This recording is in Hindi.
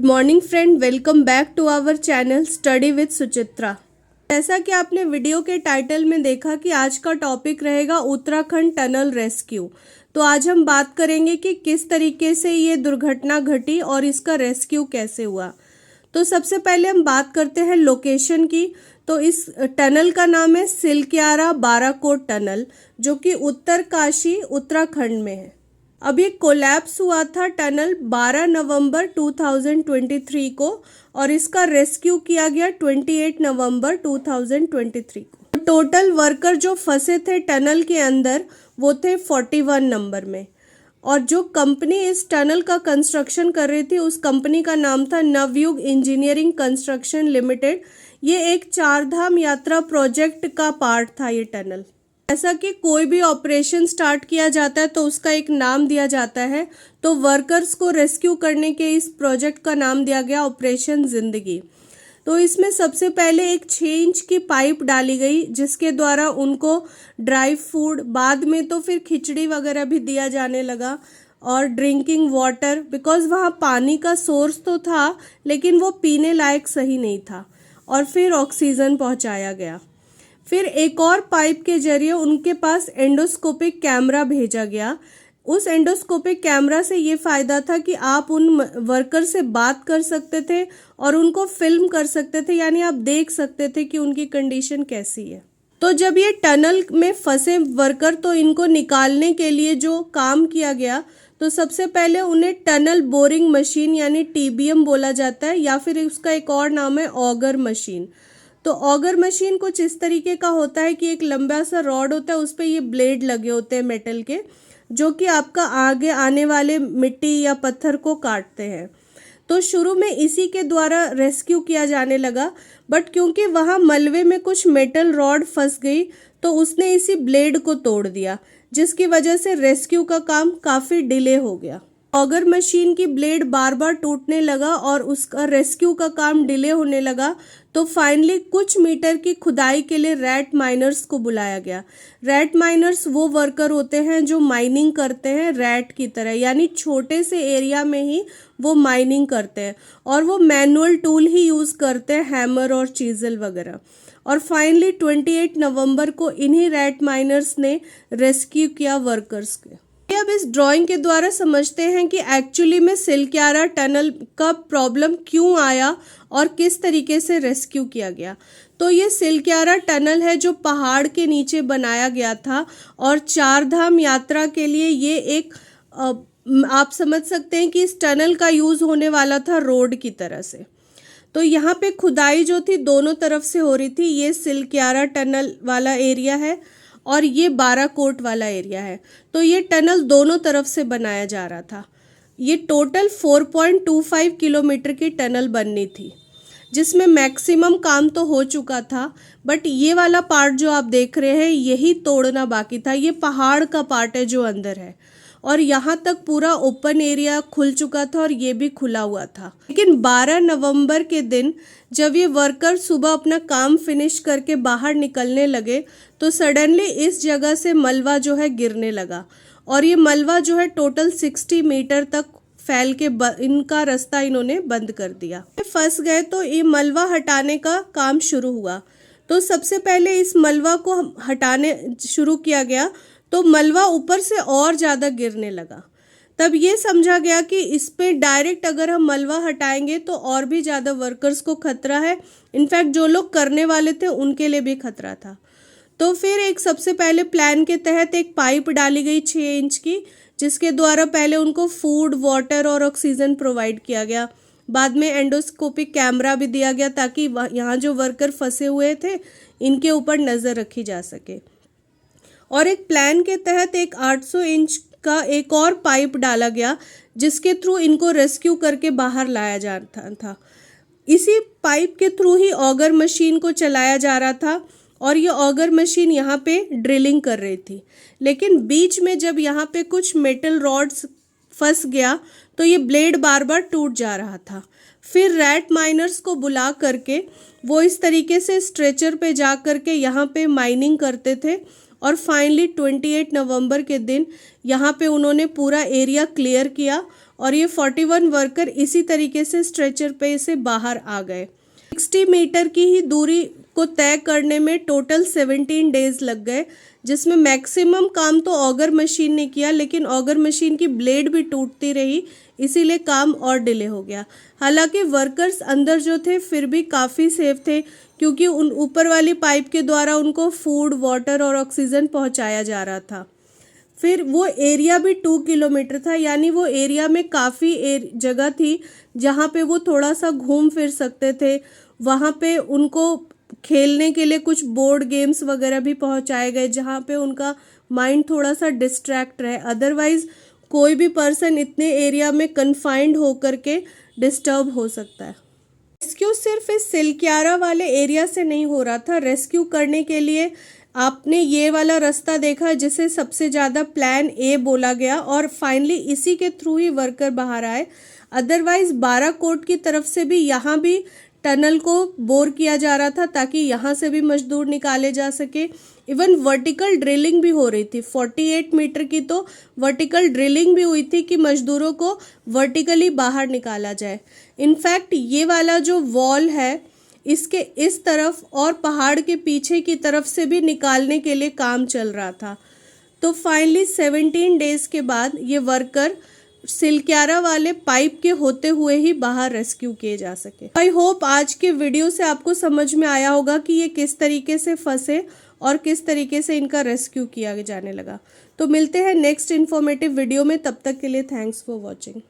Morning friend, welcome back to our channel study with Suchitra. जैसा कि आपने वीडियो के टाइटल में देखा कि आज का टॉपिक रहेगा उत्तराखंड टनल रेस्क्यू। तो आज हम बात करेंगे कि किस तरीके से ये दुर्घटना घटी और इसका रेस्क्यू कैसे हुआ। तो सबसे पहले हम बात करते हैं लोकेशन की। तो इस टनल का नाम है सिलक्यारा बाराकोट टनल, जो कि उत्तरकाशी उत्तराखंड में है। अब ये कोलैप्स हुआ था टनल 12 नवंबर 2023 को और इसका रेस्क्यू किया गया 28 नवंबर 2023 को। टोटल वर्कर जो फंसे थे टनल के अंदर वो थे 41 नंबर में। और जो कंपनी इस टनल का कंस्ट्रक्शन कर रही थी उस कंपनी का नाम था नवयुग इंजीनियरिंग कंस्ट्रक्शन लिमिटेड। ये एक चारधाम यात्रा प्रोजेक्ट का पार्ट था ये टनल। ऐसा कि कोई भी ऑपरेशन स्टार्ट किया जाता है तो उसका एक नाम दिया जाता है। तो वर्कर्स को रेस्क्यू करने के इस प्रोजेक्ट का नाम दिया गया ऑपरेशन जिंदगी। तो इसमें सबसे पहले एक 6 इंच की पाइप डाली गई जिसके द्वारा उनको ड्राई फूड, बाद में तो फिर खिचड़ी वगैरह भी दिया जाने लगा और ड्रिंकिंग वाटर, बिकॉज वहाँ पानी का सोर्स तो था लेकिन वो पीने लायक सही नहीं था। और फिर ऑक्सीजन पहुँचाया गया। फिर एक और पाइप के जरिए उनके पास एंडोस्कोपिक कैमरा भेजा गया। उस एंडोस्कोपिक कैमरा से ये फ़ायदा था कि आप उन वर्कर से बात कर सकते थे और उनको फिल्म कर सकते थे, यानी आप देख सकते थे कि उनकी कंडीशन कैसी है। तो जब ये टनल में फंसे वर्कर, तो इनको निकालने के लिए जो काम किया गया, तो सबसे पहले उन्हें टनल बोरिंग मशीन यानी TBM बोला जाता है, या फिर उसका एक और नाम है ऑगर मशीन। तो ऑगर मशीन कुछ इस तरीके का होता है कि एक लंबा सा रॉड होता है, उस पर ये ब्लेड लगे होते हैं मेटल के, जो कि आपका आगे आने वाले मिट्टी या पत्थर को काटते हैं। तो शुरू में इसी के द्वारा रेस्क्यू किया जाने लगा, बट क्योंकि वहाँ मलबे में कुछ मेटल रॉड फंस गई तो उसने इसी ब्लेड को तोड़ दिया, जिसकी वजह से रेस्क्यू का काम काफ़ी डिले हो गया। ऑगर मशीन की ब्लेड बार बार टूटने लगा और उसका रेस्क्यू का काम डिले होने लगा। तो फाइनली कुछ मीटर की खुदाई के लिए रैट माइनर्स को बुलाया गया। रैट माइनर्स वो वर्कर होते हैं जो माइनिंग करते हैं रैट की तरह, यानी छोटे से एरिया में ही वो माइनिंग करते हैं और वो मैनुअल टूल ही यूज़ करते हैं, हैमर और चीजल वगैरह। और फाइनली 28 नवंबर को इन्हीं रैट माइनर्स ने रेस्क्यू किया वर्कर्स के। अब इस ड्राइंग के द्वारा समझते हैं कि एक्चुअली में सिलक्यारा टनल का प्रॉब्लम क्यों आया और किस तरीके से रेस्क्यू किया गया। तो ये सिलक्यारा टनल है जो पहाड़ के नीचे बनाया गया था और चारधाम यात्रा के लिए ये एक आप समझ सकते हैं कि इस टनल का यूज़ होने वाला था रोड की तरह से। तो यहाँ पे खुदाई जो थी दोनों तरफ से हो रही थी। ये सिलक्यारा टनल वाला एरिया है और ये बाराकोट वाला एरिया है। तो ये टनल दोनों तरफ से बनाया जा रहा था। ये टोटल 4.25 किलोमीटर की टनल बननी थी, जिसमें मैक्सिमम काम तो हो चुका था, बट ये वाला पार्ट जो आप देख रहे हैं यही तोड़ना बाकी था। ये पहाड़ का पार्ट है जो अंदर है और यहाँ तक पूरा ओपन एरिया खुल चुका था और ये भी खुला हुआ था। लेकिन 12 नवंबर के दिन जब ये वर्कर सुबह अपना काम फिनिश करके बाहर निकलने लगे तो सडनली इस जगह से मलबा जो है गिरने लगा और ये मलबा जो है टोटल 60 मीटर तक फैल के इनका रास्ता इन्होंने बंद कर दिया। फंस गए तो ये मलबा हटाने का काम शुरू हुआ। तो सबसे पहले इस मलबा को हटाने शुरू किया गया तो मलबा ऊपर से और ज़्यादा गिरने लगा। तब ये समझा गया कि इस पे डायरेक्ट अगर हम मलबा हटाएंगे तो और भी ज़्यादा वर्कर्स को खतरा है। इनफैक्ट जो लोग करने वाले थे उनके लिए भी खतरा था। तो फिर एक सबसे पहले प्लान के तहत एक पाइप डाली गई 6 इंच की, जिसके द्वारा पहले उनको फूड, वाटर और ऑक्सीजन प्रोवाइड किया गया। बाद में एंडोस्कोपिक कैमरा भी दिया गया ताकि यहाँ जो वर्कर फंसे हुए थे इनके ऊपर नज़र रखी जा सके। और एक प्लान के तहत एक 800 इंच का एक और पाइप डाला गया जिसके थ्रू इनको रेस्क्यू करके बाहर लाया जाता था। इसी पाइप के थ्रू ही ऑगर मशीन को चलाया जा रहा था और ये ऑगर मशीन यहाँ पे ड्रिलिंग कर रही थी। लेकिन बीच में जब यहाँ पे कुछ मेटल रॉड्स फंस गया तो ये ब्लेड बार बार टूट जा रहा था। फिर रैट माइनर्स को बुला करके वो इस तरीके से स्ट्रेचर पे जा करके यहाँ पे माइनिंग करते थे और फाइनली 28 नवंबर के दिन यहाँ पे उन्होंने पूरा एरिया क्लियर किया और ये 41 वर्कर इसी तरीके से स्ट्रेचर पे से बाहर आ गए। 60 मीटर की ही दूरी को तय करने में टोटल 17 डेज लग गए, जिसमें मैक्सिमम काम तो ऑगर मशीन ने किया, लेकिन ऑगर मशीन की ब्लेड भी टूटती रही, इसीलिए काम और डिले हो गया। हालांकि वर्कर्स अंदर जो थे फिर भी काफ़ी सेफ थे, क्योंकि उन ऊपर वाली पाइप के द्वारा उनको फूड, वाटर और ऑक्सीजन पहुंचाया जा रहा था। फिर वो एरिया भी 2 किलोमीटर था, यानी वो एरिया में काफ़ी जगह थी जहाँ पे वो थोड़ा सा घूम फिर सकते थे। वहाँ पे उनको खेलने के लिए कुछ बोर्ड गेम्स वगैरह भी पहुँचाए गए, जहाँ पे उनका माइंड थोड़ा सा डिस्ट्रैक्ट रहे। अदरवाइज कोई भी पर्सन इतने एरिया में कन्फाइंड होकर के डिस्टर्ब हो सकता है। रेस्क्यू सिर्फ इस सिलक्यारा वाले एरिया से नहीं हो रहा था। रेस्क्यू करने के लिए आपने ये वाला रास्ता देखा जिसे सबसे ज़्यादा प्लान ए बोला गया, और फाइनली इसी के थ्रू ही वर्कर बाहर आए। अदरवाइज बाराकोट की तरफ से भी यहाँ भी टनल को बोर किया जा रहा था ताकि यहाँ से भी मजदूर निकाले जा सके। इवन वर्टिकल ड्रिलिंग भी हो रही थी, 48 मीटर की तो वर्टिकल ड्रिलिंग भी हुई थी कि मजदूरों को वर्टिकली बाहर निकाला जाए। इनफैक्ट ये वाला जो वॉल है इसके इस तरफ और पहाड़ के पीछे की तरफ से भी निकालने के लिए काम चल रहा था। तो फाइनली 17 डेज के बाद ये वर्कर सिलक्यारा वाले पाइप के होते हुए ही बाहर रेस्क्यू किए जा सके। आई होप आज के वीडियो से आपको समझ में आया होगा कि ये किस तरीके से फंसे और किस तरीके से इनका रेस्क्यू किया जाने लगा। तो मिलते हैं नेक्स्ट इन्फॉर्मेटिव वीडियो में, तब तक के लिए थैंक्स फॉर वॉचिंग।